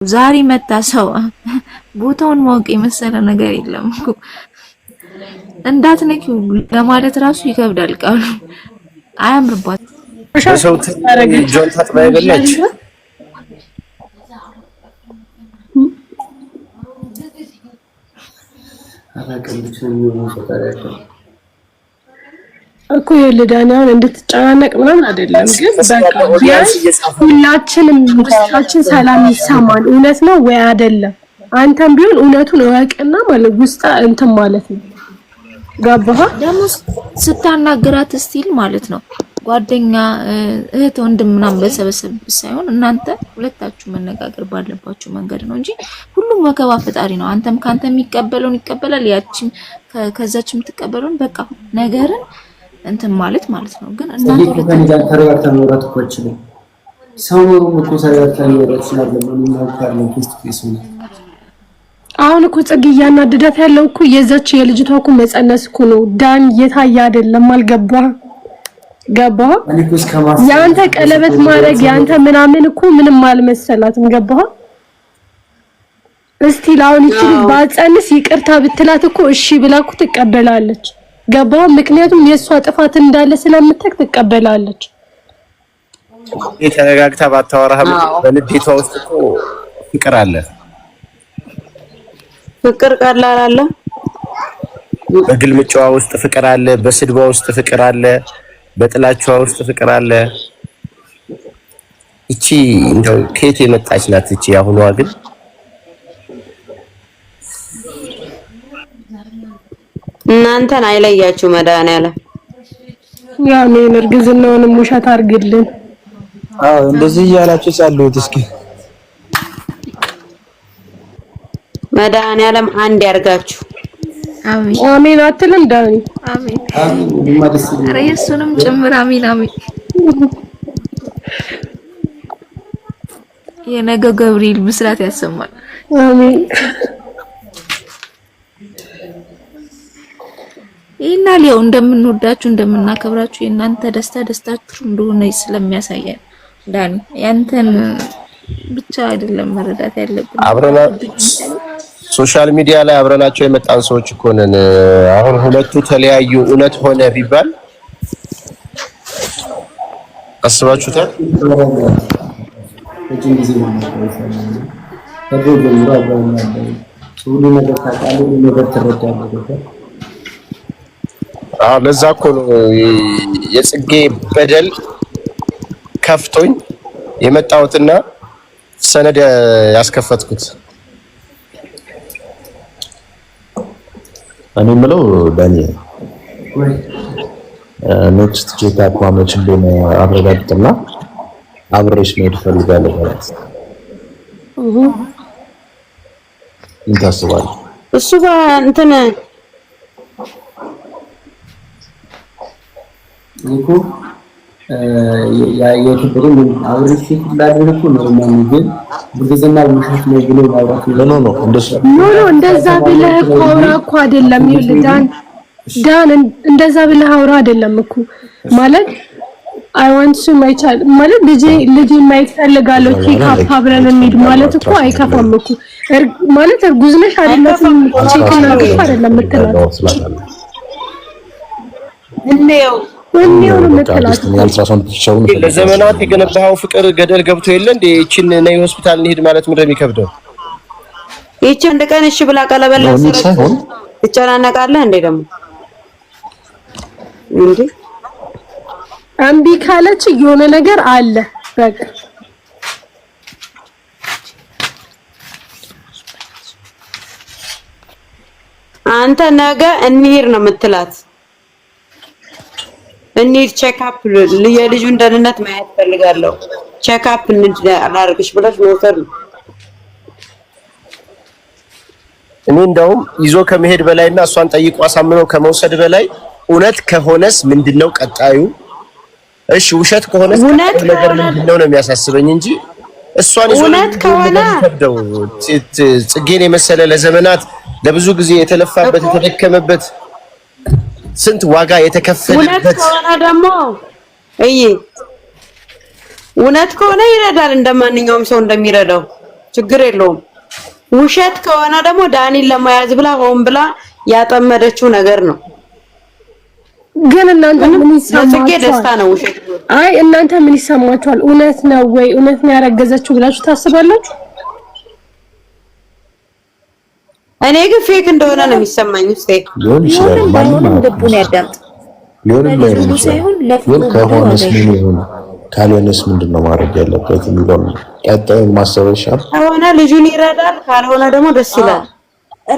ዛሬ መጣ ሰው ቦታውን ማወቅ የመሰለ ነገር የለም እኮ እንዳትነኪው ለማለት ራሱ ይከብዳል ቃሉ አያምርባት ሰው ጆን ታጥባ ይበላች እኮ የልዳኛውን እንድትጨናነቅ ምናምን አይደለም ግን በቃ ሁላችንም ውስጣችን ሰላም ይሰማል እውነት ነው ወይ አይደለም አንተም ቢሆን እውነቱን እወቅና ማለት ውስጣ እንትን ማለት ነው ጋባህ ደግሞ ስታናገራት ስቲል ማለት ነው ጓደኛ እህት ወንድም ምናምን በሰበሰብ ሳይሆን እናንተ ሁለታችሁ መነጋገር ባለባችሁ መንገድ ነው እንጂ ሁሉም ወከባ ፈጣሪ ነው አንተም ካንተ የሚቀበለውን ይቀበላል ያቺም ከዛችም ተቀበሉን በቃ ነገርን እንትን ማለት ነው ግን እናንተ ሁለታችሁ ተረጋግተን መውራት እኮ አይችልም ሰው እኮ ተረጋግተን መውራት ይችላል ምንም አውቃለሁ ነው ፌስ ነው አሁን እኮ ጽጌያ እናድዳት ያለው እኮ የዛች የልጅቷ እኮ መጸነስ እኮ ነው ዳን የታያ አይደለም አልገባ ገባ ያንተ ቀለበት ማድረግ ያንተ ምናምን እኮ ምንም አልመሰላትም ገባ እስቲ ላውን ይችል ባጸንስ ይቅርታ ብትላት እኮ እሺ ብላ እኮ ትቀበላለች ገባ ምክንያቱም የሷ ጥፋት እንዳለ ስለምትተክ ትቀበላለች የተረጋግታ ባታወራህም በልዴቷ ውስጥ እኮ ፍቅር አለ ፍቅር ቀላል አለ በግልምጫዋ ውስጥ ፍቅር አለ በስድባ ውስጥ ፍቅር አለ በጥላቻዋ ውስጥ ፍቅር አለ እቺ እንደው ከየት የመጣች ናት እቺ አሁኗ ግን እናንተን አይለያችሁ መድኃኒዓለም ያኔን እርግዝናውንም ውሸት አርግልን አዎ እንደዚህ እያላችሁ ጸልዩት እስኪ መድኃኒዓለም አንድ ያርጋችሁ አሜን አሜን አትልም ዳኒ አሜን አሜን ማለት ነው ኢየሱስንም ጭምር አሜን አሜን የነገ ገብርኤል ብስራት ያሰማል አሜን እና ሊያው እንደምንወዳችሁ እንደምናከብራችሁ የእናንተ ደስታችሁ እንደሆነ ስለሚያሳየን ዳኒ ያንተን ብቻ አይደለም መረዳት ያለብን አብረና ሶሻል ሚዲያ ላይ አብረናቸው የመጣን ሰዎች እኮ ነን አሁን ሁለቱ ተለያዩ እውነት ሆነ ቢባል አስባችሁታል ለዛ እኮ ነው የጽጌ በደል ከፍቶኝ የመጣሁትና ሰነድ ያስከፈትኩት እኔ የምለው ዳኒ ኔክስት ቼክ አመች እንደሆነ አረጋግጥና አብሬሽ መሄድ እፈልጋለሁ ማለት እንታስባለን እሱ ጋር እንትን እኮ የክብሩ አብሬሽ ላደረኩ ነው ግን ብዙና ውሸት ነው ብሎ ማውራት ነው እንደዛ ብለህ አውራ እኮ አይደለም ይልዳን ዳን እንደዛ ብለህ አውራ አይደለም እኮ ማለት አይ ዋንት ቱ ማይ ቻይልድ ማለት ልጅ ማየት ፈልጋለሁ ቼክ አፕ አብረን እንሂድ ማለት እኮ አይከፋም እኮ ማለት እርጉዝ ነሽ አይደለም ቼክ እናድርግ አይደለም የምትለው ለዘመናት የገነባው ፍቅር ገደል ገብቶ የለ እንዴ እቺን ነይ ሆስፒታል እንሂድ ማለት ምንድነው የሚከብደው እቺ አንድ ቀን እሺ ብላ ቀለበል አሰረች ትጨናነቃለህ እንዴ ደግሞ እንዴ አምቢ ካለች የሆነ ነገር አለ በቃ አንተ ነገ እንሂድ ነው የምትላት እንሂድ ቼክ አፕ የልጁን ደህንነት ማየት ፈልጋለሁ ቼክ አፕ እናድርግሽ ብለሽ መውሰድ ነው እኔ እንደውም ይዞ ከመሄድ በላይና እሷን ጠይቆ አሳምነው ከመውሰድ በላይ እውነት ከሆነስ ምንድነው ቀጣዩ እሺ ውሸት ከሆነስ ነገር ምንድነው ነው የሚያሳስበኝ እንጂ እሷን ይዞ እውነት ከሆነ ጽጌን የመሰለ ለዘመናት ለብዙ ጊዜ የተለፋበት የተደከመበት ስንት ዋጋ የተከፈለበት እውነት ከሆነ ደግሞ እውነት ከሆነ ይረዳል እንደማንኛውም ሰው እንደሚረዳው ችግር የለውም። ውሸት ከሆነ ደግሞ ዳኒን ለመያዝ ብላ ሆን ብላ ያጠመደችው ነገር ነው። ግን እናንተ ምን ለጽጌ ይሰማችኋል? ደስታ ነው ውሸት። አይ እናንተ ምን ይሰማችኋል? እውነት ነው ወይ እውነት ነው ያረገዘችው ብላችሁ ታስባላችሁ? እኔ ግን ፌክ እንደሆነ ነው የሚሰማኝ ውስጤ። ሊሆን ይችላል። ባይሆንም ልቡን ያዳምጥ። ሊሆንም ለልጁ ሳይሆን ግን ከሆነስ ለፍቅሩ ምን ይሁን ካልሆነስ ምንድነው ማድረግ ያለበት የሚለው ቀጣዩን ማሰብ ይሻላል። ከሆነ ልጁን ይረዳል፣ ካልሆነ ደግሞ ደስ ይላል።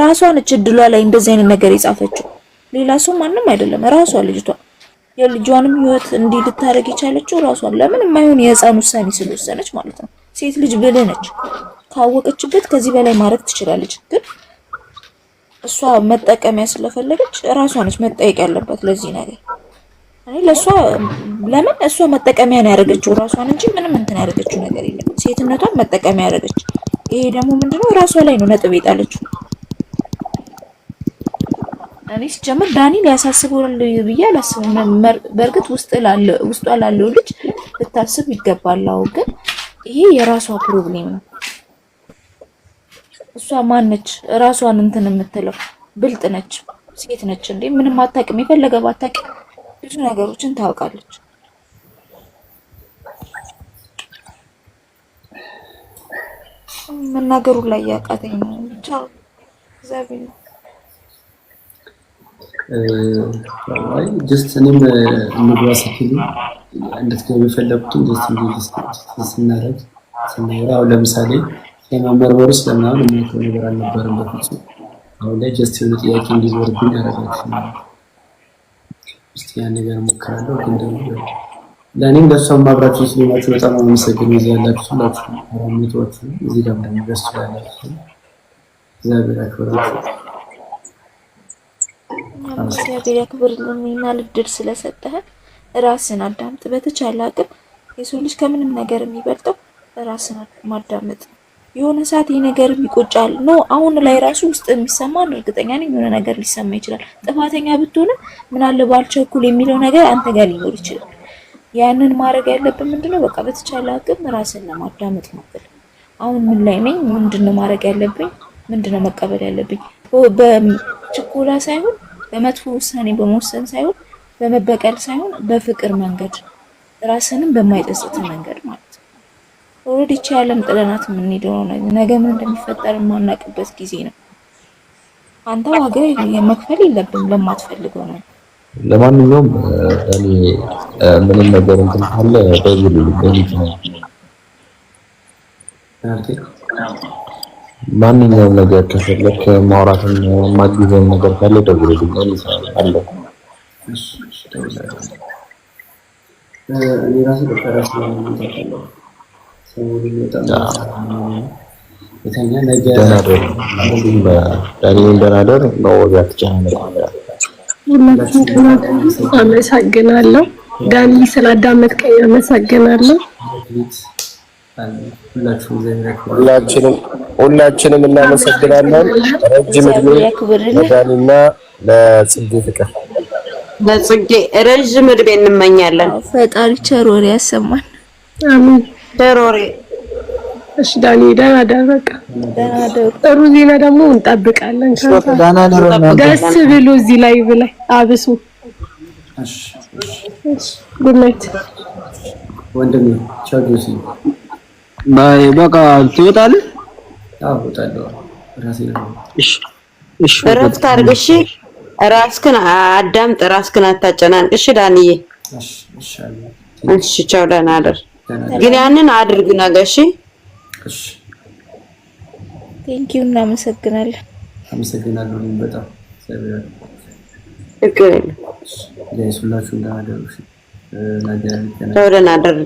ራሷ ነች እድሏ ላይ እንደዚህ አይነት ነገር የጻፈችው። ሌላ ሰው ማንም አይደለም። ራሷ ልጅቷ የልጇንም ህይወት እንዲህ ልታረግ የቻለችው ራሷ ለምን የማይሆን የህፃን ውሳኔ ስለወሰነች ማለት ነው። ሴት ልጅ ብልህ ነች። ካወቀችበት ከዚህ በላይ ማድረግ ትችላለች። ግን እሷ መጠቀሚያ ስለፈለገች ራሷ ነች መጠየቅ ያለባት ለዚህ ነገር። እኔ ለሷ ለምን እሷ መጠቀሚያ ነው ያደረገችው ራሷን እንጂ ምንም እንትን ያደረገችው ነገር የለም። ሴትነቷን መጠቀሚያ ያደረገች። ይሄ ደግሞ ምንድነው ራሷ ላይ ነው ነጥብ የጣለችው። እኔ ሲጀምር ዳኒ ሊያሳስበው ብዬ አላስብም። በእርግጥ ውስጧ ላለው ልጅ ልታስብ ይገባል። ግን ይሄ የራሷ ፕሮብሌም ነው። እሷ ማነች ራሷን እንትን የምትለው? ብልጥ ነች፣ ሴት ነች እንዴ ምንም አታውቅም። የፈለገ ባታውቅ ብዙ ነገሮችን ታውቃለች። መናገሩ ላይ ያቃተኝ ነው ብቻ እግዚአብሔር አይ ጀስት እኔም እንግባ ስትሉ እንድትገቡ የፈለኩትን ጀስት እንግዲህ ስናረግ ስናወራ አሁን ለምሳሌ ለመመርመር ውስጥ ለምናምን የሚያውቀው ነገር አልነበረም በፍጹም። አሁን ላይ ጀስት የሆነ ጥያቄ እንዲዞርብኝ ያደረጋችሁ እስቲ ያን ነገር ሞክራለሁ። ግን ደግሞ ለእኔም ለእሷም አብራችሁ ስለሆናችሁ በጣም አመሰግናለሁ። እዚህ ያላችሁ ሁላችሁ አራሚቶቹ እዚህ ጋር ደግሞ ደስ ይላላችሁ። እግዚአብሔር ያክብራችሁ። እግዚአብሔር ያክብርልኝና ልድር ስለሰጠህ ራስን አዳምጥ። በተቻለ አቅም የሰው ልጅ ከምንም ነገር የሚበልጠው ራስን ማዳመጥ ነው። የሆነ ሰዓት ይሄ ነገር ይቆጫል ነው አሁን ላይ ራሱ ውስጥ የሚሰማን እርግጠኛ ነኝ የሆነ ነገር ሊሰማ ይችላል። ጥፋተኛ ብትሆንም ምን አለ ባልቸኩል የሚለው ነገር አንተ ጋር ሊኖር ይችላል። ያንን ማድረግ ያለብን ምንድነው በቃ በተቻለ አቅም ራስን ለማዳመጥ ሞክር። አሁን ምን ላይ ነኝ? ምንድነው ማድረግ ያለብኝ? ምንድነው መቀበል ያለብኝ? በችኮላ ሳይሆን በመጥፎ ውሳኔ በመወሰን ሳይሆን በመበቀል ሳይሆን በፍቅር መንገድ ራስንም በማይጠስት መንገድ ማለት ነው። ኦልሬዲ ዓለም ጥለናት የምንሄደው ነው። ነገ ምን እንደሚፈጠር የማናውቅበት ጊዜ ነው። አንተ ዋጋ የመክፈል የለብም ለማትፈልገው ነው። ለማንኛውም እኔ ምንም ነገር እንትን ካለ በዚህ ነው ማንኛውም ነገር ከፈለክ ማውራትን ማግዘን ነገር ካለ ደውልልኝ አለ። እኔ ራሴ በቀራስ ነው የምታውቀው ሰሞኑን በጣም የተኛ ነገር ዳኒ እንደናደር ነው ያትጨናነቅ አመሰግናለሁ። ዳኒ ስላዳመጥከኝ አመሰግናለሁ። ሁላችንም እናመሰግናለን። ረጅም እድሜ ለዳኒና ለጽጌ ፍቅር ለጽጌ ረጅም እድሜ እንመኛለን። ፈጣሪ ቸር ወሬ ያሰማን። አሜን። ቸር ወሬ። እሺ ዳኒ ደህና ደር። በቃ ጥሩ ዜና ደግሞ እንጠብቃለን። ደስ ብሎ እዚህ ላይ ብላይ አብሱ። እሺ ጉድ ናይት ወንድሜ። ቻው ጆሲ። ባይ በቃ ትወጣለህ? አዎ እወጣለሁ። ራሴ ነው። እሺ እረፍት አድርግ። እሺ ራስክን አዳምጥ፣ ራስክን አታጨናንቅ። እሺ ዳንዬ። እሺ ቻው፣ ደህና አደር። ግን ያንን አድርግ ነገ። እሺ ቴንኪው። እናመሰግናለን። አመሰግናለሁ በጣም ችግር የለም። ሁላችሁም ደህና አደሩ። ቻው፣ ደህና አደር።